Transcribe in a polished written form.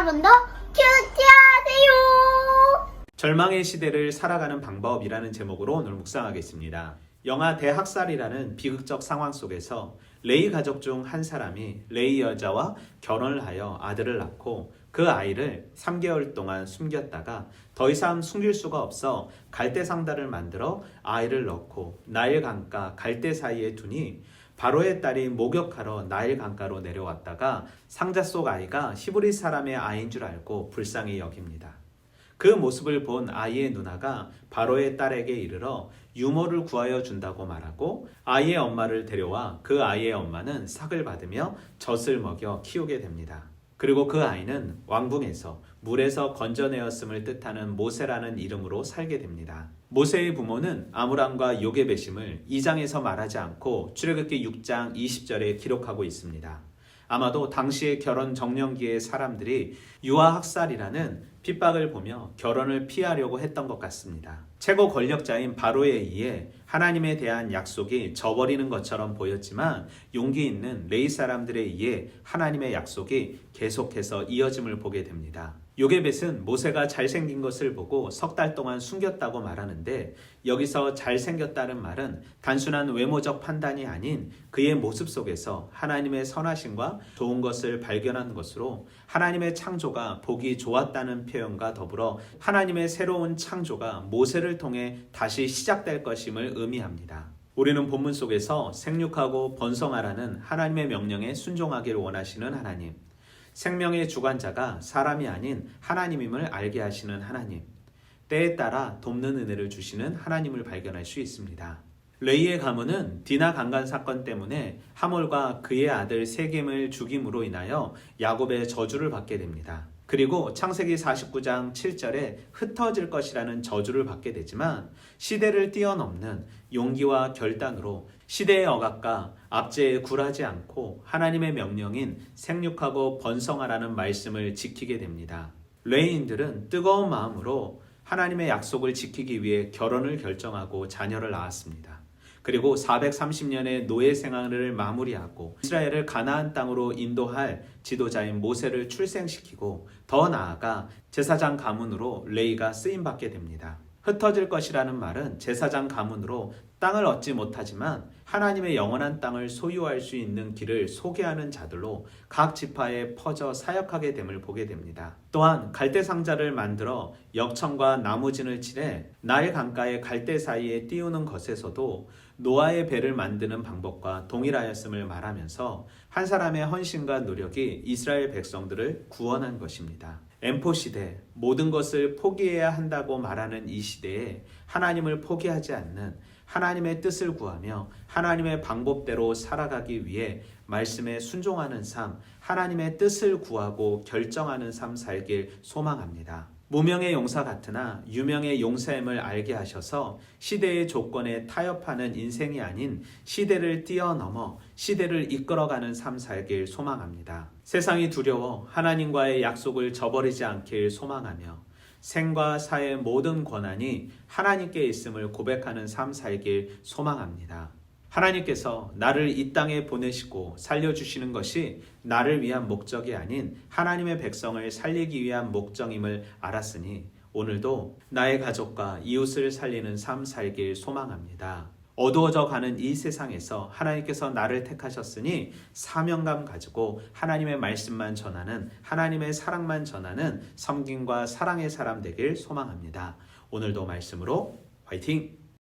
여러분도 큐티하세요. 절망의 시대를 살아가는 방법이라는 제목으로 오늘 묵상하겠습니다. 영화 대학살이라는 비극적 상황 속에서 레이 가족 중 한 사람이 레이 여자와 결혼을 하여 아들을 낳고 그 아이를 3개월 동안 숨겼다가 더 이상 숨길 수가 없어 갈대 상자를 만들어 아이를 넣고 나일 강가 갈대 사이에 두니 바로의 딸이 목욕하러 나일 강가로 내려왔다가 상자 속 아이가 히브리 사람의 아이인 줄 알고 불쌍히 여깁니다. 그 모습을 본 아이의 누나가 바로의 딸에게 이르러 유모를 구하여 준다고 말하고 아이의 엄마를 데려와 그 아이의 엄마는 삭을 받으며 젖을 먹여 키우게 됩니다. 그리고 그 아이는 왕궁에서 물에서 건져내었음을 뜻하는 모세라는 이름으로 살게 됩니다. 모세의 부모는 아므람과 요게베심을 2장에서 말하지 않고 출애굽기 6장 20절에 기록하고 있습니다. 아마도 당시의 결혼 정년기의 사람들이 유아학살이라는 핍박을 보며 결혼을 피하려고 했던 것 같습니다. 최고 권력자인 바로에 의해 하나님에 대한 약속이 저버리는 것처럼 보였지만 용기 있는 레위 사람들에 의해 하나님의 약속이 계속해서 이어짐을 보게 됩니다. 요게벳은 모세가 잘생긴 것을 보고 석 달 동안 숨겼다고 말하는데 여기서 잘생겼다는 말은 단순한 외모적 판단이 아닌 그의 모습 속에서 하나님의 선하심과 좋은 것을 발견한 것으로 하나님의 창조가 보기 좋았다는 표현과 더불어 하나님의 새로운 창조가 모세를 통해 다시 시작될 것임을 의미합니다. 우리는 본문 속에서 생육하고 번성하라는 하나님의 명령에 순종하기를 원하시는 하나님, 생명의 주관자가 사람이 아닌 하나님임을 알게 하시는 하나님, 때에 따라 돕는 은혜를 주시는 하나님을 발견할 수 있습니다. 레이의 가문은 디나 강간 사건 때문에 하몰과 그의 아들 세겜을 죽임으로 인하여 야곱의 저주를 받게 됩니다. 그리고 창세기 49장 7절에 흩어질 것이라는 저주를 받게 되지만 시대를 뛰어넘는 용기와 결단으로 시대의 억압과 압제에 굴하지 않고 하나님의 명령인 생육하고 번성하라는 말씀을 지키게 됩니다. 레이인들은 뜨거운 마음으로 하나님의 약속을 지키기 위해 결혼을 결정하고 자녀를 낳았습니다. 그리고 430년의 노예 생활을 마무리하고 이스라엘을 가나안 땅으로 인도할 지도자인 모세를 출생시키고 더 나아가 제사장 가문으로 레이가 쓰임받게 됩니다. 흩어질 것이라는 말은 제사장 가문으로 땅을 얻지 못하지만 하나님의 영원한 땅을 소유할 수 있는 길을 소개하는 자들로 각 지파에 퍼져 사역하게 됨을 보게 됩니다. 또한 갈대 상자를 만들어 역청과 나무진을 칠해 나일 강가의 갈대 사이에 띄우는 것에서도 노아의 배를 만드는 방법과 동일하였음을 말하면서 한 사람의 헌신과 노력이 이스라엘 백성들을 구원한 것입니다. 엠포 시대, 모든 것을 포기해야 한다고 말하는 이 시대에 하나님을 포기하지 않는 하나님의 뜻을 구하며 하나님의 방법대로 살아가기 위해 말씀에 순종하는 삶, 하나님의 뜻을 구하고 결정하는 삶 살길 소망합니다. 무명의 용사 같으나 유명의 용사임을 알게 하셔서 시대의 조건에 타협하는 인생이 아닌 시대를 뛰어넘어 시대를 이끌어가는 삶 살길 소망합니다. 세상이 두려워 하나님과의 약속을 저버리지 않길 소망하며 생과 사의 모든 권한이 하나님께 있음을 고백하는 삶 살길 소망합니다. 하나님께서 나를 이 땅에 보내시고 살려주시는 것이 나를 위한 목적이 아닌 하나님의 백성을 살리기 위한 목적임을 알았으니 오늘도 나의 가족과 이웃을 살리는 삶 살길 소망합니다. 어두워져 가는 이 세상에서 하나님께서 나를 택하셨으니 사명감 가지고 하나님의 말씀만 전하는, 하나님의 사랑만 전하는 섬김과 사랑의 사람 되길 소망합니다. 오늘도 말씀으로 화이팅!